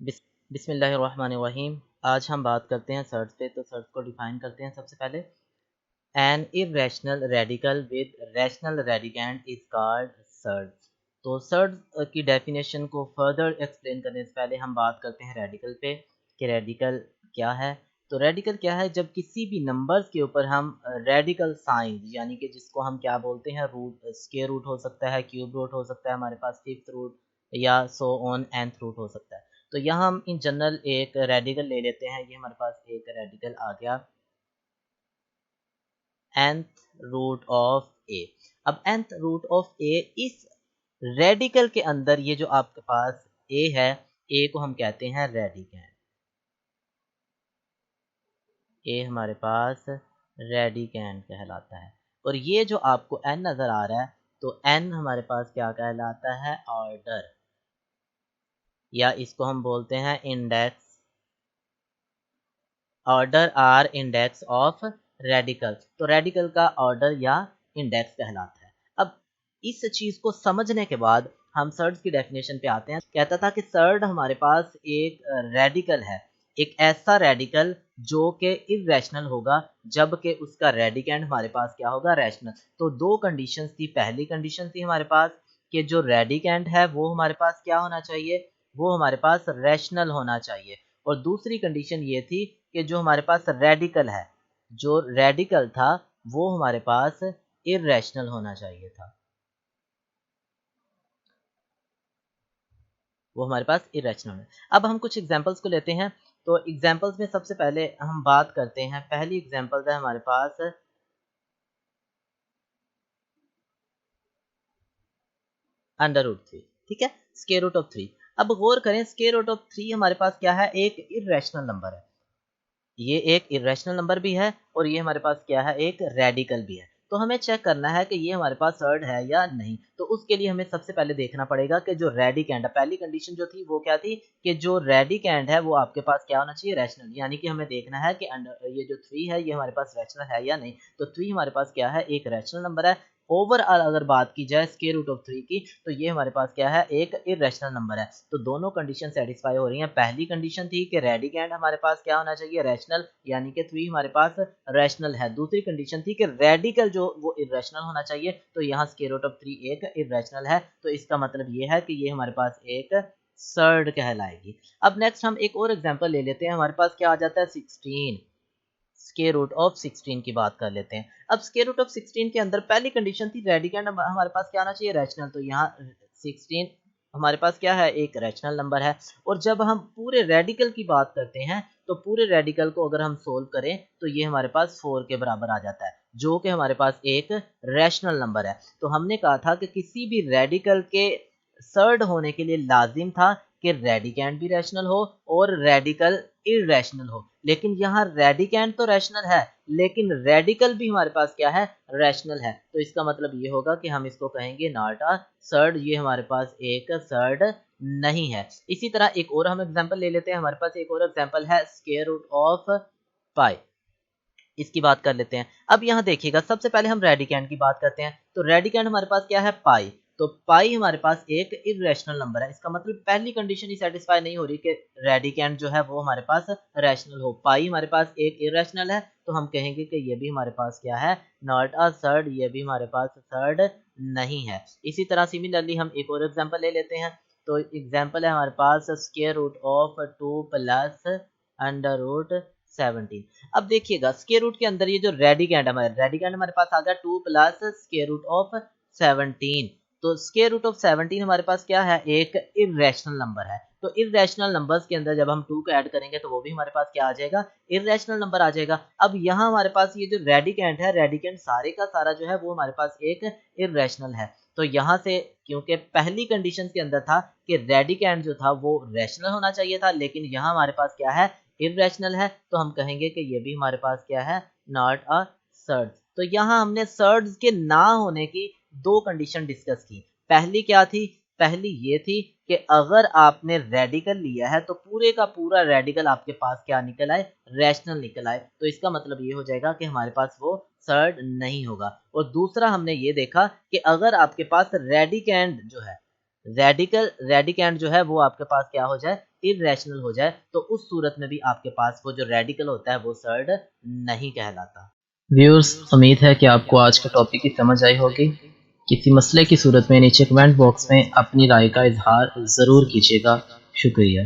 बिस बिस्मिल्लाहिर्रहमानिर्रहीम। आज हम बात करते हैं सर्च पे। तो सर्च को डिफाइन करते हैं सबसे पहले। An irrational radical with rational radicand is called search. तो सर्च की डेफिनेशन को फर्दर एक्सप्लेन करने से पहले हम बात करते हैं रेडिकल पे कि रेडिकल क्या है। तो रेडिकल क्या है? जब किसी भी नंबर्स के ऊपर हम रेडिकल साइन यानी कि जिसको हम क्या बोलते हैं, रूट, स्क्वायर रूट हो सकता है, क्यूब रूट हो सकता है, हमारे पास फिफ्थ रूट या सो ऑन nth रूट हो सकता है। तो यहाँ हम इन जनरल एक रेडिकल ले लेते हैं। ये हमारे पास एक रेडिकल आ गया nth रूट ऑफ ए। अब nth रूट ऑफ ए, इस रेडिकल के अंदर ये जो आपके पास ए है, ए को हम कहते हैं रेडिकेंड। ए हमारे पास रेडिकेंड कहलाता है। और ये जो आपको n नजर आ रहा है, तो n हमारे पास क्या कहलाता है? ऑर्डर, या इसको हम बोलते हैं index. Order or index of radical. तो रेडिकल का ऑर्डर या इंडेक्स कहलाता है। अब इस चीज को समझने के बाद हम सर्ड की डेफिनेशन पे आते हैं। कहता था कि सर्ड हमारे पास एक रेडिकल है, एक ऐसा रेडिकल जो कि इरेशनल होगा जबकि उसका रेडिकेंड हमारे पास क्या होगा? रैशनल। तो दो कंडीशंस थी। पहली कंडीशन थी हमारे पास कि जो रेडिकेंड है वो हमारे पास क्या होना चाहिए? वो हमारे पास रैशनल होना चाहिए। और दूसरी कंडीशन ये थी कि जो हमारे पास रेडिकल है, जो रेडिकल था वो हमारे पास इरेशनल होना चाहिए था। वो हमारे पास इरेशनल है। अब हम कुछ एग्जांपल्स को लेते हैं। तो एग्जांपल्स में सबसे पहले हम बात करते हैं, पहली एग्जांपल है हमारे पास अंडर रूट थ्री। ठीक है, स्क्वायर रूट ऑफ थ्री। अब गौर करें, स्क्वायर रूट ऑफ थ्री हमारे पास क्या है? एक इरेशनल नंबर है। ये एक इरेशनल नंबर भी है और ये हमारे पास क्या है? एक रेडिकल भी है। तो हमें चेक करना है कि ये हमारे पास सर्ड है या नहीं। तो उसके लिए हमें सबसे पहले देखना पड़ेगा कि जो रेडिकेंड है, पहली कंडीशन जो थी वो क्या थी कि जो रेडिकेंड है वो आपके पास क्या होना चाहिए? रैशनल। यानी कि हमें देखना है कि ये जो थ्री है ये हमारे पास रैशनल है या नहीं। तो थ्री हमारे पास क्या है? एक रैशनल नंबर है। ओवरऑल अगर बात की जाए स्क्वायर रूट ऑफ थ्री की, तो ये हमारे पास क्या है? एक इरेशनल नंबर है। तो दोनों कंडीशन सेटिस्फाई हो रही हैं। पहली कंडीशन थी कि रेडिकेंड हमारे पास क्या होना चाहिए? रैशनल, यानी कि थ्री हमारे पास रैशनल है। दूसरी कंडीशन थी कि रेडिकल जो वो इरेशनल होना चाहिए। तो यहाँ स्क्वायर रूट ऑफ थ्री एक इरेशनल है। तो इसका मतलब ये है कि ये हमारे पास एक सर्ड कहलाएगी। अब नेक्स्ट हम एक और एग्जांपल ले लेते हैं। हमारे पास क्या आ जाता है? 16। स्क्वायर रूट ऑफ 16 की बात कर लेते हैं। अब स्क्वायर रूट ऑफ 16 के अंदर पहली कंडीशन थी रेडिकेंड हमारे पास क्या आना चाहिए? रैशनल। तो यहाँ 16 हमारे पास क्या है? एक रैशनल नंबर है। और जब हम पूरे रेडिकल की बात करते हैं, तो पूरे रेडिकल को अगर हम सोल्व करें तो ये हमारे पास 4 के बराबर आ जाता है, जो कि हमारे पास एक रैशनल नंबर है। तो हमने कहा था कि किसी भी रेडिकल के सर्ड होने के लिए लाजिम था कि रेडिकेंड भी रैशनल हो और रेडिकल इरेशनल हो। लेकिन यहाँ रेडिकेंड तो रैशनल है, लेकिन रेडिकल भी हमारे पास क्या है? रैशनल है। तो इसका मतलब ये होगा कि हम इसको कहेंगे नॉट अ सर्ड। ये हमारे पास एक सर्ड नहीं है। इसी तरह एक और हम एग्जांपल ले लेते हैं। हमारे पास एक और एग्जांपल है स्क्वायर रूट ऑफ पाई। इसकी बात कर लेते हैं। अब यहाँ देखिएगा, सबसे पहले हम रेडिकेंड की बात करते हैं। तो रेडिकेंड हमारे पास क्या है? पाई। तो पाई हमारे पास एक इरेशनल नंबर है। इसका मतलब पहली कंडीशन ही सेटिस्फाई नहीं हो रही कि रेडिकेंड जो है वो हमारे पास रैशनल हो। पाई हमारे पास एक इरेशनल है, तो हम कहेंगे कि ये भी हमारे पास क्या है? Not a surd. ये भी हमारे पास सर्ड नहीं है। इसी तरह सिमिलरली हम एक और एग्जांपल ले लेते हैं। तो एग्जांपल है हमारे पास square root of 2 plus under root 17। अब देखिएगा, स्क्वायर रूट के अंदर ये जो रेडिकेंड हमारे पास आ गया 2 प्लस स्क्वायर रूट ऑफ 17। तो स्क्वायर रूट ऑफ 17 हमारे पास क्या है? एक इरेशनल नंबर है। तो इरेशनल नंबर्स के अंदर जब हम 2 को ऐड करेंगे तो वो भी हमारे पास क्या आ जाएगा? इरेशनल नंबर आ जाएगा। अब यहाँ हमारे पास ये जो रेडिकेंड है, रेडिकेंड सारे का सारा जो है वो हमारे पास एक इरेशनल है। तो यहाँ से, क्योंकि पहली कंडीशन के अंदर था कि रेडिकेंड जो था वो रैशनल होना चाहिए था, लेकिन यहाँ हमारे पास क्या है? इरेशनल है। तो हम कहेंगे कि ये भी हमारे पास क्या है? Not a surd. तो यहाँ हमने सर्ड्स के ना होने की दो कंडीशन डिस्कस की। पहली क्या थी? पहली ये थी कि अगर आपने रेडिकल लिया है तो पूरे का पूरा रेडिकल आपके पास क्या निकल आए? रैशनल निकल आए। तो इसका मतलब ये हो जाएगा कि हमारे पास वो सर्ड नहीं होगा। और दूसरा हमने ये देखा कि अगर आपके पास रेडिकेंड जो है रेडिकेंड जो है वो आपके पास क्या हो जाए, इरेशनल हो जाए, तो उस सूरत में भी आपके पास वो जो रेडिकल होता है वो सर्ड नहीं कहलाता। व्यूअर्स, उम्मीद है कि आपको आज का टॉपिक की समझ आई होगी। किसी मसले की सूरत में नीचे कमेंट बॉक्स में अपनी राय का इजहार ज़रूर कीजिएगा। शुक्रिया।